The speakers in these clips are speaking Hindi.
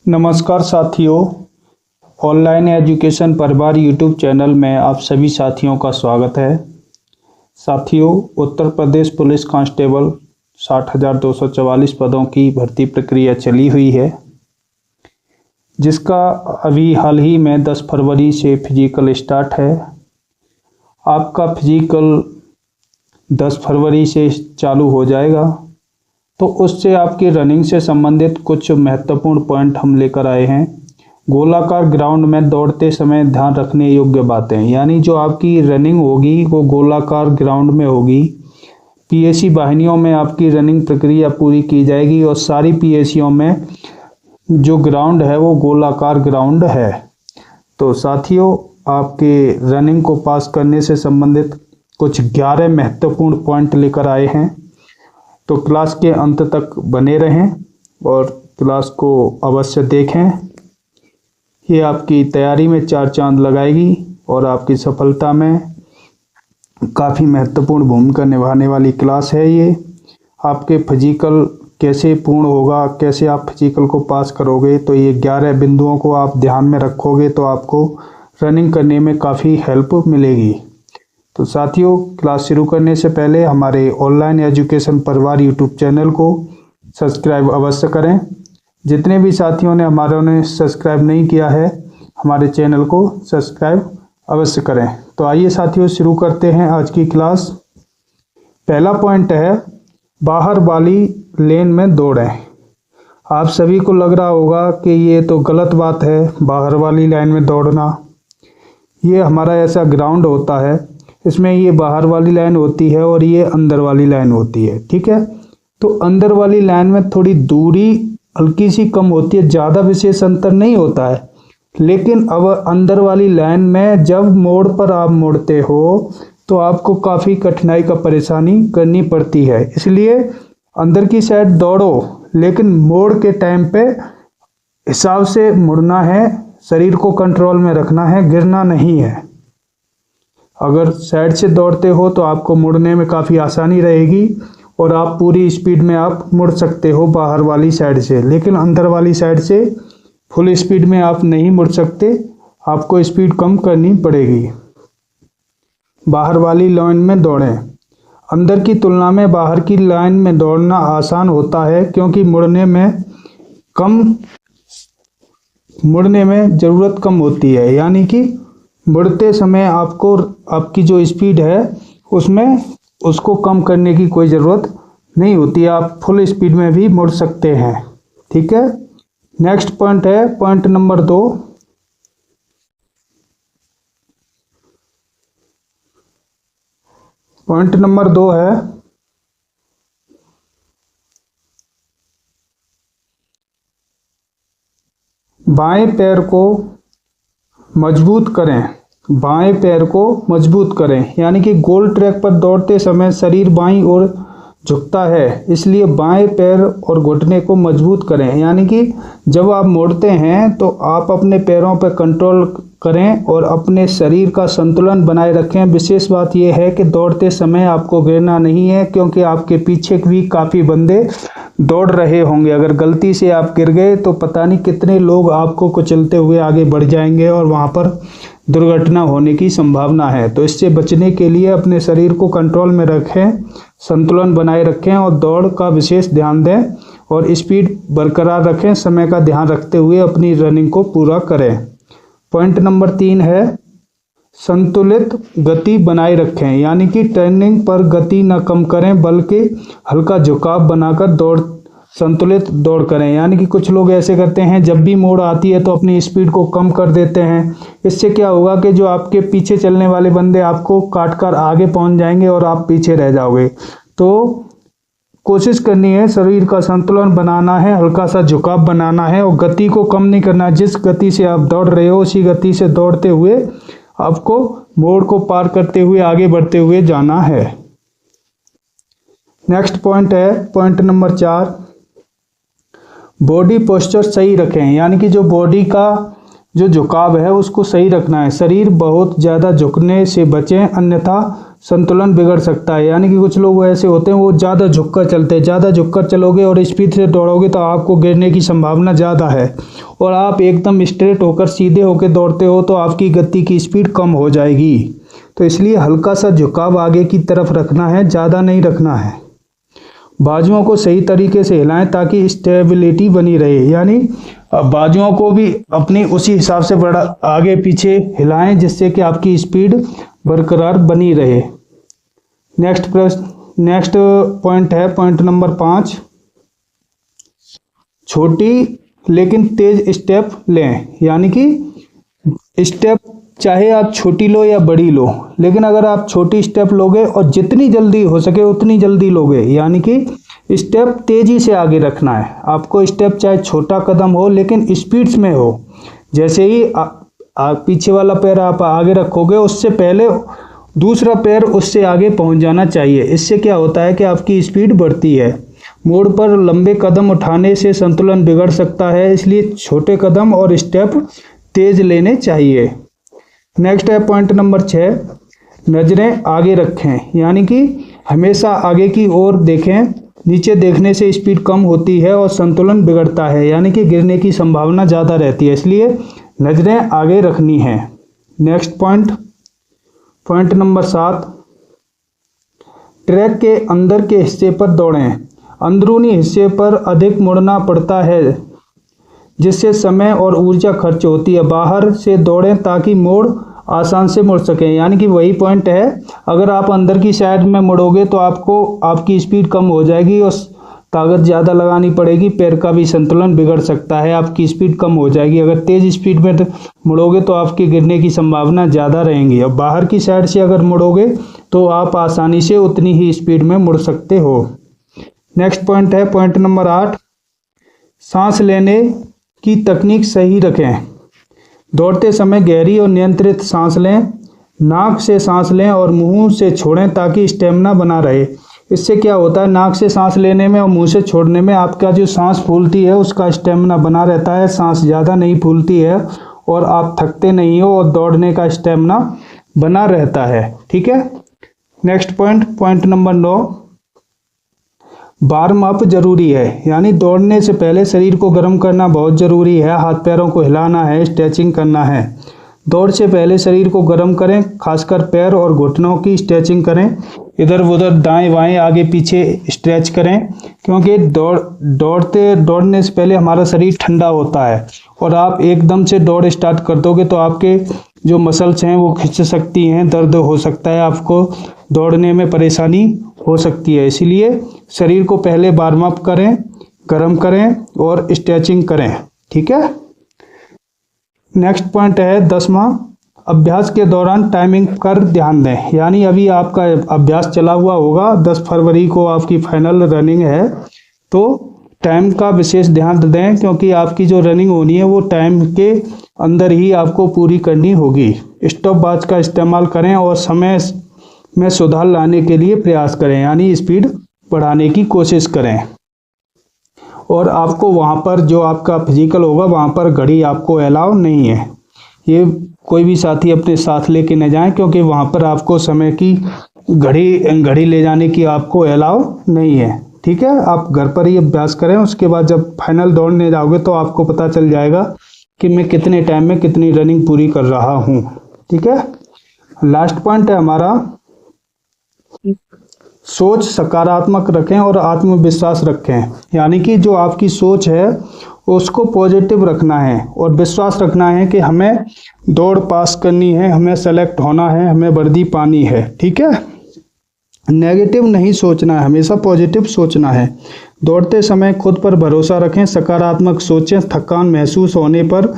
नमस्कार साथियों, ऑनलाइन एजुकेशन परिवार यूट्यूब चैनल में आप सभी साथियों का स्वागत है। साथियों, उत्तर प्रदेश पुलिस कांस्टेबल 60,244 पदों की भर्ती प्रक्रिया चली हुई है, जिसका अभी हाल ही में 10 फरवरी से फिजिकल स्टार्ट है। आपका फिजिकल 10 फरवरी से चालू हो जाएगा, तो उससे आपकी रनिंग से संबंधित कुछ महत्वपूर्ण पॉइंट हम लेकर आए हैं। गोलाकार ग्राउंड में दौड़ते समय ध्यान रखने योग्य बातें, यानी जो आपकी रनिंग होगी वो गोलाकार ग्राउंड में होगी। पीएसी वाहिनियों में आपकी रनिंग प्रक्रिया पूरी की जाएगी और सारी पीएसीओं में जो ग्राउंड है वो गोलाकार ग्राउंड है। तो साथियों, आपके रनिंग को पास करने से संबंधित कुछ 11 महत्वपूर्ण पॉइंट लेकर आए हैं। तो क्लास के अंत तक बने रहें और क्लास को अवश्य देखें। ये आपकी तैयारी में 4 चांद लगाएगी और आपकी सफलता में काफ़ी महत्वपूर्ण भूमिका निभाने वाली क्लास है। ये आपके फिजिकल कैसे पूर्ण होगा, कैसे आप फिजिकल को पास करोगे, तो ये 11 बिंदुओं को आप ध्यान में रखोगे तो आपको रनिंग करने में काफ़ी हेल्प मिलेगी। तो साथियों, क्लास शुरू करने से पहले हमारे ऑनलाइन एजुकेशन परिवार यूट्यूब चैनल को सब्सक्राइब अवश्य करें। जितने भी साथियों ने सब्सक्राइब नहीं किया है, हमारे चैनल को सब्सक्राइब अवश्य करें। तो आइए साथियों, शुरू करते हैं आज की क्लास। पहला पॉइंट है, बाहर वाली लेन में दौड़ें। आप सभी को लग रहा होगा कि ये तो गलत बात है, बाहर वाली लाइन में दौड़ना। ये हमारा ऐसा ग्राउंड होता है, इसमें ये बाहर वाली लाइन होती है और ये अंदर वाली लाइन होती है, ठीक है। तो अंदर वाली लाइन में थोड़ी दूरी हल्की सी कम होती है, ज़्यादा विशेष अंतर नहीं होता है। लेकिन अब अंदर वाली लाइन में जब मोड़ पर आप मुड़ते हो तो आपको काफ़ी कठिनाई का परेशानी करनी पड़ती है। इसलिए अंदर की साइड दौड़ो, लेकिन मोड़ के टाइम पे हिसाब से मुड़ना है, शरीर को कंट्रोल में रखना है, गिरना नहीं है। अगर साइड से दौड़ते हो तो आपको मुड़ने में काफ़ी आसानी रहेगी और आप पूरी स्पीड में आप मुड़ सकते हो बाहर वाली साइड से। लेकिन अंदर वाली साइड से फुल स्पीड में आप नहीं मुड़ सकते, आपको स्पीड कम करनी पड़ेगी। बाहर वाली लाइन में दौड़ें। अंदर की तुलना में बाहर की लाइन में दौड़ना आसान होता है, क्योंकि मुड़ने में ज़रूरत कम होती है। यानी कि मुड़ते समय आपको आपकी जो स्पीड है उसको कम करने की कोई ज़रूरत नहीं होती, आप फुल स्पीड में भी मुड़ सकते हैं, ठीक है। नेक्स्ट पॉइंट है पॉइंट नंबर 2। पॉइंट नंबर 2 है, बाएं पैर को मजबूत करें। बाएं पैर को मजबूत करें, यानी कि गोल ट्रैक पर दौड़ते समय शरीर बाईं ओर झुकता है, इसलिए बाएं पैर और घुटने को मजबूत करें। यानी कि जब आप मोड़ते हैं तो आप अपने पैरों पर कंट्रोल करें और अपने शरीर का संतुलन बनाए रखें। विशेष बात यह है कि दौड़ते समय आपको गिरना नहीं है, क्योंकि आपके पीछे भी काफ़ी बंदे दौड़ रहे होंगे। अगर गलती से आप गिर गए तो पता नहीं कितने लोग आपको कुचलते हुए आगे बढ़ जाएंगे और वहाँ पर दुर्घटना होने की संभावना है। तो इससे बचने के लिए अपने शरीर को कंट्रोल में रखें, संतुलन बनाए रखें और दौड़ का विशेष ध्यान दें और स्पीड बरकरार रखें। समय का ध्यान रखते हुए अपनी रनिंग को पूरा करें। पॉइंट नंबर 3 है, संतुलित गति बनाए रखें। यानी कि टर्निंग पर गति न कम करें, बल्कि हल्का झुकाव बनाकर संतुलित दौड़ करें। यानी कि कुछ लोग ऐसे करते हैं, जब भी मोड़ आती है तो अपनी स्पीड को कम कर देते हैं। इससे क्या होगा कि जो आपके पीछे चलने वाले बंदे आपको काट कर आगे पहुंच जाएंगे और आप पीछे रह जाओगे। तो कोशिश करनी है, शरीर का संतुलन बनाना है, हल्का सा झुकाव बनाना है और गति को कम नहीं करना। जिस गति से आप दौड़ रहे हो उसी गति से दौड़ते हुए आपको मोड़ को पार करते हुए आगे बढ़ते हुए जाना है। नेक्स्ट पॉइंट है पॉइंट नंबर 4, बॉडी पोस्चर सही रखें। यानी कि जो बॉडी का जो झुकाव है उसको सही रखना है। शरीर बहुत ज़्यादा झुकने से बचें, अन्यथा संतुलन बिगड़ सकता है। यानी कि कुछ लोग ऐसे होते हैं वो ज़्यादा झुककर चलते हैं, ज़्यादा झुककर चलोगे और स्पीड से दौड़ोगे तो आपको गिरने की संभावना ज़्यादा है। और आप एकदम स्ट्रेट होकर सीधे होकर दौड़ते हो तो आपकी गति की स्पीड कम हो जाएगी। तो इसलिए हल्का सा झुकाव आगे की तरफ रखना है, ज़्यादा नहीं रखना है। बाजुओं को सही तरीके से हिलाएं ताकि स्टेबिलिटी बनी रहे। यानी बाजुओं को भी अपनी उसी हिसाब से बड़ा आगे पीछे हिलाएं जिससे कि आपकी स्पीड बरकरार बनी रहे। नेक्स्ट पॉइंट है पॉइंट नंबर 5, छोटी लेकिन तेज स्टेप लें। यानी कि स्टेप चाहे आप छोटी लो या बड़ी लो, लेकिन अगर आप छोटी स्टेप लोगे और जितनी जल्दी हो सके उतनी जल्दी लोगे, यानी कि स्टेप तेजी से आगे रखना है। आपको स्टेप चाहे छोटा कदम हो लेकिन स्पीड्स में हो। जैसे ही पीछे वाला पैर आप आगे रखोगे उससे पहले दूसरा पैर उससे आगे पहुंच जाना चाहिए। इससे क्या होता है कि आपकी स्पीड बढ़ती है। मोड़ पर लंबे कदम उठाने से संतुलन बिगड़ सकता है, इसलिए छोटे कदम और स्टेप तेज लेने चाहिए। नेक्स्ट है पॉइंट नंबर 6, नज़रें आगे रखें। यानी कि हमेशा आगे की ओर देखें। नीचे देखने से स्पीड कम होती है और संतुलन बिगड़ता है, यानी कि गिरने की संभावना ज़्यादा रहती है, इसलिए नज़रें आगे रखनी है। नेक्स्ट पॉइंट नंबर 7, ट्रैक के अंदर के हिस्से पर दौड़ें। अंदरूनी हिस्से पर अधिक मुड़ना पड़ता है जिससे समय और ऊर्जा खर्च होती है। बाहर से दौड़ें ताकि मोड़ आसान से मुड़ सकें। यानी कि वही पॉइंट है, अगर आप अंदर की साइड में मुड़ोगे तो आपकी स्पीड कम हो जाएगी और ताकत ज़्यादा लगानी पड़ेगी, पैर का भी संतुलन बिगड़ सकता है, आपकी स्पीड कम हो जाएगी। अगर तेज़ स्पीड में मुड़ोगे तो आपके गिरने की संभावना ज़्यादा रहेंगी। और बाहर की साइड से अगर मुड़ोगे तो आप आसानी से उतनी ही स्पीड में मुड़ सकते हो। नेक्स्ट पॉइंट है पॉइंट नंबर 8, सांस लेने की तकनीक सही रखें। दौड़ते समय गहरी और नियंत्रित सांस लें। नाक से सांस लें और मुंह से छोड़ें ताकि स्टेमिना बना रहे। इससे क्या होता है, नाक से सांस लेने में और मुंह से छोड़ने में आपका जो सांस फूलती है उसका स्टेमिना बना रहता है, सांस ज़्यादा नहीं फूलती है और आप थकते नहीं हो और दौड़ने का स्टेमिना बना रहता है। ठीक है। Next point number 9, warm up जरूरी है। यानी दौड़ने से पहले शरीर को गर्म करना बहुत ज़रूरी है। हाथ पैरों को हिलाना है, स्ट्रेचिंग करना है। दौड़ से पहले शरीर को गर्म करें, खासकर पैर और घुटनों की स्ट्रेचिंग करें। इधर उधर दाएं बाएं आगे पीछे स्ट्रेच करें, क्योंकि दौड़ने से पहले हमारा शरीर ठंडा होता है और आप एकदम से दौड़ स्टार्ट कर दोगे तो आपके जो मसल्स हैं वो खिंच सकती हैं, दर्द हो सकता है, आपको दौड़ने में परेशानी हो सकती है। इसीलिए शरीर को पहले वार्म अप करें, गर्म करें और स्ट्रेचिंग करें। ठीक है। नेक्स्ट पॉइंट है 10वां, अभ्यास के दौरान टाइमिंग पर ध्यान दें। यानी अभी आपका अभ्यास चला हुआ होगा, 10 फरवरी को आपकी फाइनल रनिंग है, तो टाइम का विशेष ध्यान दें, क्योंकि आपकी जो रनिंग होनी है वो टाइम के अंदर ही आपको पूरी करनी होगी। स्टॉप वॉच का इस्तेमाल करें और समय में सुधार लाने के लिए प्रयास करें, यानी स्पीड बढ़ाने की कोशिश करें। और आपको वहाँ पर जो आपका फिजिकल होगा वहाँ पर घड़ी आपको अलाउ नहीं है। ये कोई भी साथी अपने साथ लेके न जाएं, क्योंकि वहाँ पर आपको समय की घड़ी ले जाने की आपको अलाउ नहीं है। ठीक है। आप घर पर ही अभ्यास करें, उसके बाद जब फाइनल दौड़ने जाओगे तो आपको पता चल जाएगा कि मैं कितने टाइम में कितनी रनिंग पूरी कर रहा हूँ। ठीक है। लास्ट पॉइंट है हमारा, सोच सकारात्मक रखें और आत्मविश्वास रखें। यानी कि जो आपकी सोच है उसको पॉजिटिव रखना है और विश्वास रखना है कि हमें दौड़ पास करनी है, हमें सेलेक्ट होना है, हमें वर्दी पानी है। ठीक है। नेगेटिव नहीं सोचना है, हमेशा पॉजिटिव सोचना है। दौड़ते समय खुद पर भरोसा रखें, सकारात्मक सोचें। थकान महसूस होने पर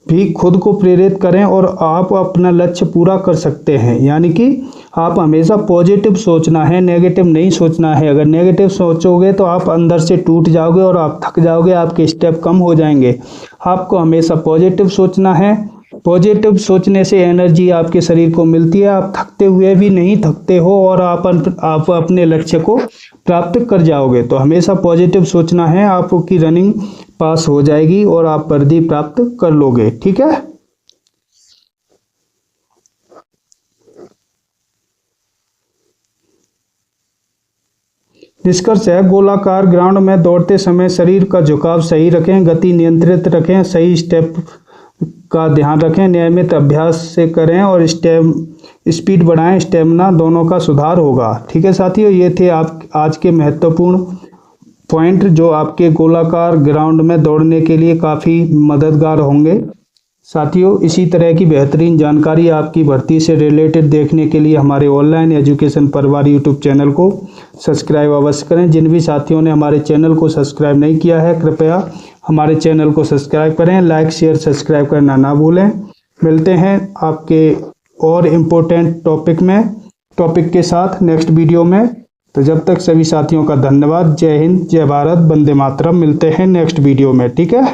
भी खुद को प्रेरित करें और आप अपना लक्ष्य पूरा कर सकते हैं। यानी कि आप हमेशा पॉजिटिव सोचना है, नेगेटिव नहीं सोचना है। अगर नेगेटिव सोचोगे तो आप अंदर से टूट जाओगे और आप थक जाओगे, आपके स्टेप कम हो जाएंगे। आपको हमेशा पॉजिटिव सोचना है। पॉजिटिव सोचने से एनर्जी आपके शरीर को मिलती है, आप थकते हुए भी नहीं थकते हो और आप अपने लक्ष्य को प्राप्त कर जाओगे। तो हमेशा पॉजिटिव सोचना है, आपकी रनिंग पास हो जाएगी और आप वर्दी प्राप्त कर लोगे। ठीक है। निष्कर्ष है, गोलाकार ग्राउंड में दौड़ते समय शरीर का झुकाव सही रखें, गति नियंत्रित रखें, सही स्टेप का ध्यान रखें, नियमित अभ्यास से करें और स्पीड बढ़ाएं, स्टेमिना दोनों का सुधार होगा। ठीक है साथियों, ये थे आप आज के महत्वपूर्ण पॉइंट जो आपके गोलाकार ग्राउंड में दौड़ने के लिए काफ़ी मददगार होंगे। साथियों, इसी तरह की बेहतरीन जानकारी आपकी भर्ती से रिलेटेड देखने के लिए हमारे ऑनलाइन एजुकेशन परिवार यूट्यूब चैनल को सब्सक्राइब अवश्य करें। जिन भी साथियों ने हमारे चैनल को सब्सक्राइब नहीं किया है, कृपया हमारे चैनल को सब्सक्राइब करें, लाइक शेयर सब्सक्राइब करना ना भूलें। मिलते हैं आपके और इम्पोर्टेंट टॉपिक के साथ नेक्स्ट वीडियो में। तो जब तक सभी साथियों का धन्यवाद। जय हिंद, जय भारत, वंदे मातरम। मिलते हैं नेक्स्ट वीडियो में। ठीक है।